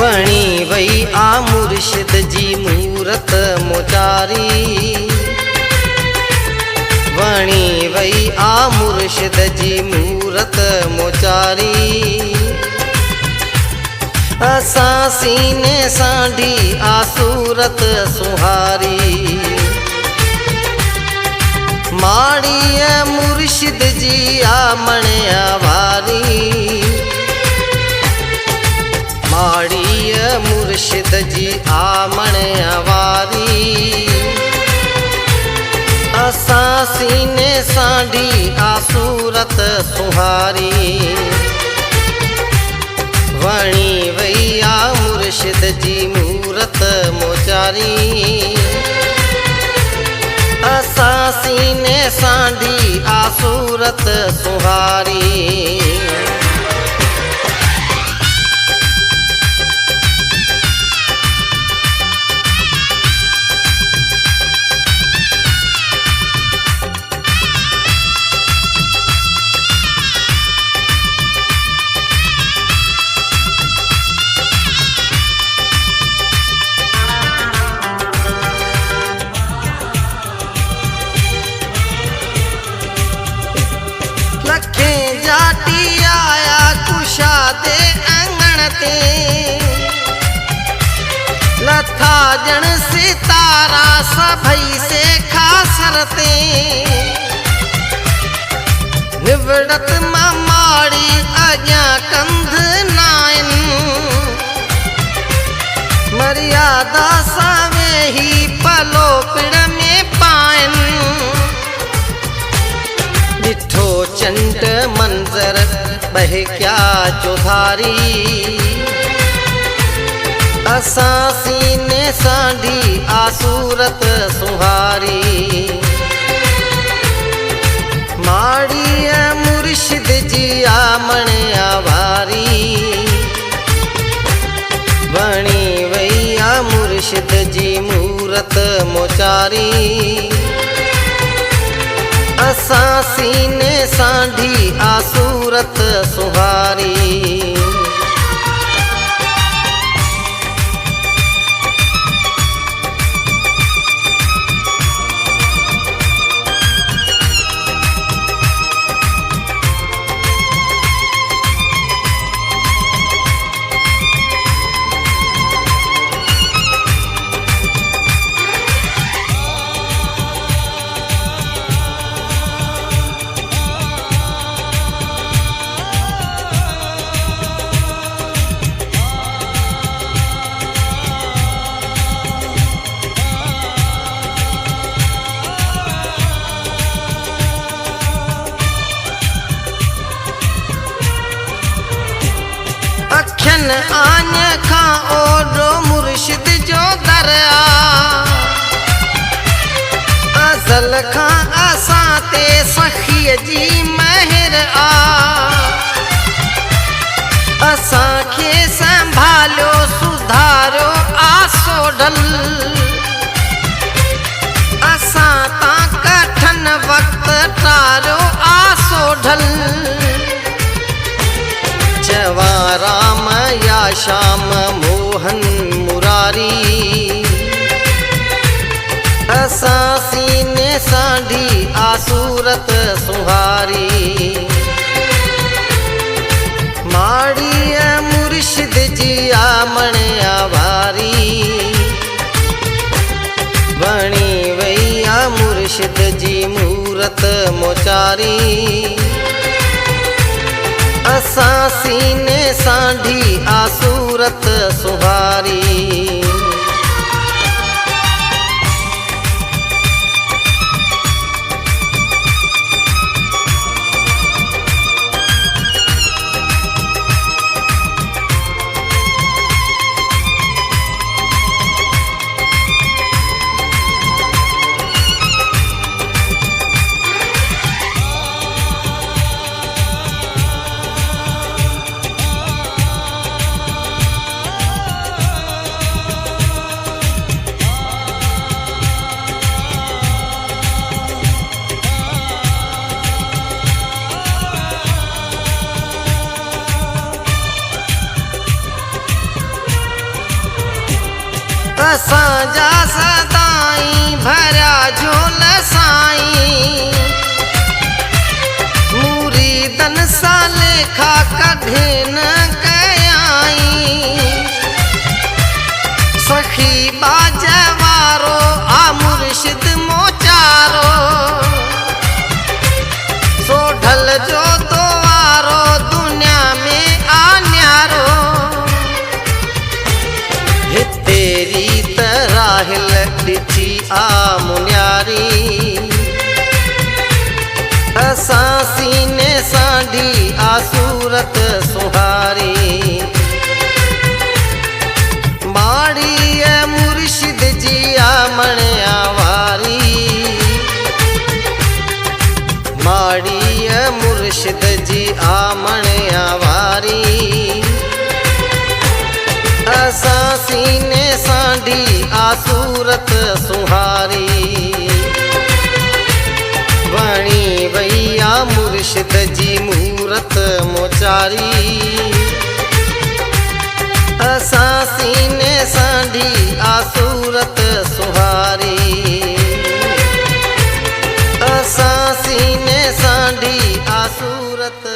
वणी वई आ मुर्शिद जी मूरत मोचारी। वणी वई आ मुर्शिद जी मूरत मोचारी। असां सीने सांढी आ सूरत सुहारी। माड़ी मुर्शिद जी आ मणिया वारी। माड़ी मुर्शिद जी आ मणिया वारी। असां सीने सांढी आ सूरत सुहारी। वणी वई आ मुर्शिद जी मूरत मोचारी। असां सीने सांढी आ सूरत सुहारी। लखें जाटी आया कुशादे आंगण ते। लथा जण सितारा सभई से खासर ते। निवड़त मां माड़ी अॻियां कंध नाइन। मर्यादा सां वेही पलो पिण में पाइन। ॾिठो चंड मंज़र बहकिया चौधारी। असां सीने सांढी आ सूरत सुहारी। माड़ी मुर्शिद जी आ मणिया वारी। वणी वई आ मुर्शिद जी मूरत मोचारी। असां सीने सांढी आ सूरत सुहारी। अखियन आन खां ओडो मुर्शिद जो दर आ। अज़ल खां असां ते सखीअ जी महर आ। असांखे संभालियो सुधारियो आसो ढल। असां तां कठन वक्त टारियो आसो ढल। जवां राम या श्याम मोहन मुरारी। असां सीने सांढी आ सूरत सुहारी। माड़ी मुर्शिद जी आ मणिया वारी। वणी वई आ मुर्शिद जी मूरत मोचारी। असां सीने सांढी आ सूरत सुहारी। असांजा सदाई भरिया झोल साईं मुरीदन सां लेखा कढे न कयाई सखी बाज वारो आ मुर्शिद मोचारो सो ढल जो द्वारो दुनिया में आ न्यारो तेरी तराहिल ॾिठी आ मुनियारी असां सीने सां ढी आ सूरत सुहारी माड़ी मुर्शिद जी आ मणिया वारी माड़ी मुर्शिद जी आ मणिया वारी असां सीने सां ढी आ सूरत सुहारी वणी वई आ मुर्शिद जी मूरत मोचारी असां सीने सां ढी आ सूरत सुहारी असां सीने सां ढी आ सूरत